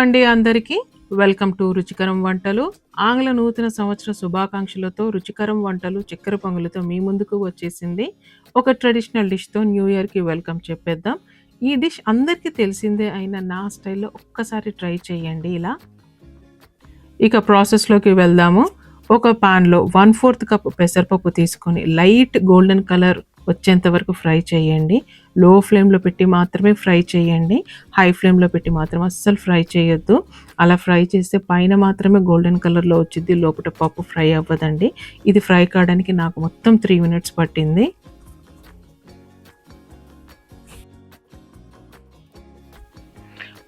అండి అందరికీ. Welcome to రుచికరం వంటలు. ఆంగ్ల నూతన సంవత్సర శుభాకాంక్షలతో రుచికరం వంటలు చక్కెర పొంగలితో మీ ముందుకు వచ్చేసింది. ఒక ట్రెడిషనల్ డిష్‌తో న్యూ ఇయర్‌కి వెల్కమ్ చెప్పేద్దాం. ఈ డిష్ అందరికీ తెలిసిందే అయినా నా స్టైల్‌లో ఒక్కసారి ట్రై చేయండి ఇలా. ఇక ప్రాసెస్‌లోకి వెళ్దాము. ఒక పాన్‌లో 1/4 కప్ పెసరపప్పు తీసుకొని లైట్ గోల్డెన్ కలర్ వచ్చేంత వరకు ఫ్రై చేయండి. లో ఫ్లేమ్‌లో పెట్టి మాత్రమే ఫ్రై చేయండి. హై ఫ్లేమ్‌లో పెట్టి మాత్రం అస్సలు ఫ్రై చేయొద్దు. అలా ఫ్రై చేస్తే పైన మాత్రమే గోల్డెన్ కలర్‌లో వచ్చిద్ది. లోపట పప్పు ఫ్రై అవ్వదండి. ఇది ఫ్రై కావడానికి నాకు మొత్తం 3 మినిట్స్ పట్టింది.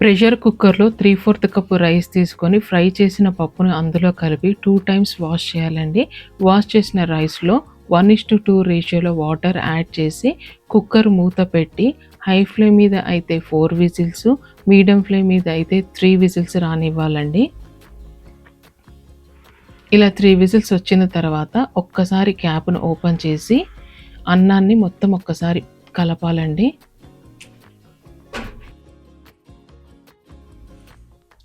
ప్రెషర్ కుక్కర్‌లో 3/4 కప్పు రైస్ తీసుకొని ఫ్రై చేసిన పప్పును అందులో కలిపి 2 టైమ్స్ వాష్ చేయాలండి. వాష్ చేసిన రైస్‌లో 1:2 రేషియోలో వాటర్ యాడ్ చేసి కుక్కర్ మూత పెట్టి హై ఫ్లేమ్ మీద అయితే 4 విజిల్స్, మీడియం ఫ్లేమ్ మీద అయితే 3 విజిల్స్ రానివ్వాలండి. ఇలా 3 విజిల్స్ వచ్చిన తర్వాత ఒక్కసారి క్యాప్‌ను ఓపెన్ చేసి అన్నాన్ని మొత్తం ఒక్కసారి కలపాలండి.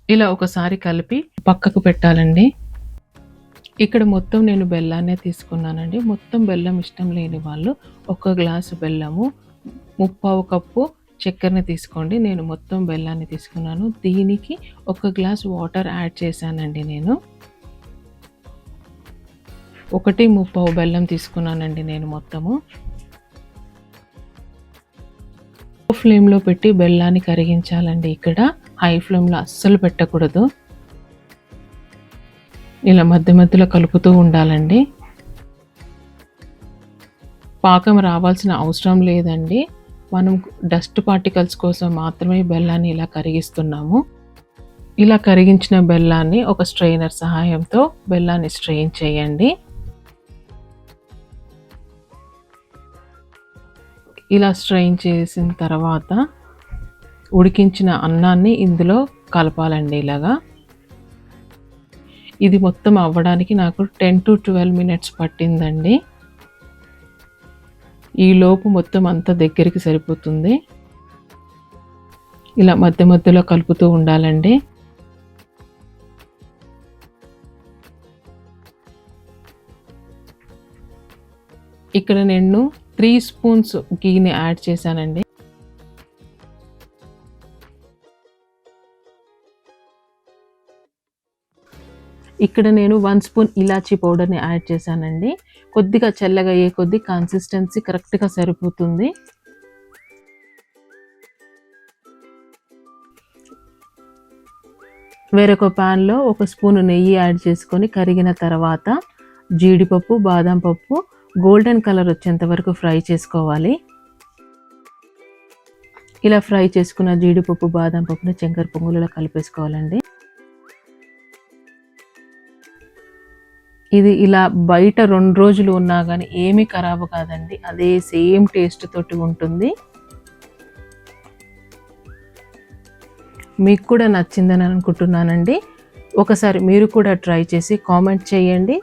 ఇలా ఒకసారి కలిపి పక్కకు పెట్టాలండి. ఇక్కడ మొత్తం నేను బెల్లాన్నే తీసుకున్నానండి. మొత్తం బెల్లం ఇష్టం లేని వాళ్ళు 1 గ్లాసు బెల్లము, 3/4 కప్పు చక్కెరని తీసుకోండి. నేను మొత్తం బెల్లాన్ని తీసుకున్నాను. దీనికి 1 గ్లాస్ వాటర్ యాడ్ చేశానండి నేను. 1/3 బెల్లం తీసుకున్నానండి నేను మొత్తము. లో ఫ్లేమ్‌లో పెట్టి బెల్లాన్ని కరిగించాలండి ఇక్కడ. హై ఫ్లేమ్‌లో అస్సలు పెట్టకూడదు. ఇలా మధ్య మధ్యలో కలుపుతూ ఉండాలండి. పాకం రావాల్సిన అవసరం లేదండి. మనం డస్ట్ పార్టికల్స్ కోసం మాత్రమే బెల్లాన్ని ఇలా కరిగిస్తున్నాము. ఇలా కరిగించిన బెల్లాన్ని ఒక స్ట్రెయినర్ సహాయంతో బెల్లాన్ని స్ట్రెయిన్ చేయండి. ఇలా స్ట్రెయిన్ చేసిన తర్వాత ఉడికించిన అన్నాన్ని ఇందులో కలపాలండి ఇలాగా. ఇది మొత్తం అవ్వడానికి నాకు 10 to 12 మినిట్స్ పట్టిందండి. ఈ లోపు మొత్తం అంతా దగ్గరికి సరిపోతుంది. ఇలా మధ్య మధ్యలో కలుపుతూ ఉండాలండి. ఇక్కడ నేను 3 స్పూన్స్ గీని యాడ్ చేశానండి. ఇక్కడ నేను 1 స్పూన్ ఇలాచీ పౌడర్‌ని యాడ్ చేశానండి. కొద్దిగా చల్లగా అయ్యే కొద్దీ కన్సిస్టెన్సీ కరెక్ట్‌గా సరిపోతుంది. వేరొక పాన్‌లో 1 స్పూన్ నెయ్యి యాడ్ చేసుకొని కరిగిన తర్వాత జీడిపప్పు, బాదం పప్పు గోల్డెన్ కలర్ వచ్చేంత వరకు ఫ్రై చేసుకోవాలి. ఇలా ఫ్రై చేసుకున్న జీడిపప్పు, బాదం పప్పుని చక్కెర పొంగలిలో కలిపేసుకోవాలండి. ఇది ఇలా బయట 2 రోజులు ఉన్నా కానీ ఏమీ ఖరాబు కాదండి. అదే సేమ్ టేస్ట్ తోటి ఉంటుంది. మీకు కూడా నచ్చిందని అనుకుంటున్నానండి. ఒకసారి మీరు కూడా ట్రై చేసి కామెంట్ చేయండి.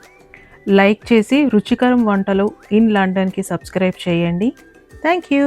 లైక్ చేసి రుచికరం వంటలు ఇన్ లండన్‌కి సబ్స్క్రైబ్ చేయండి. Thank you.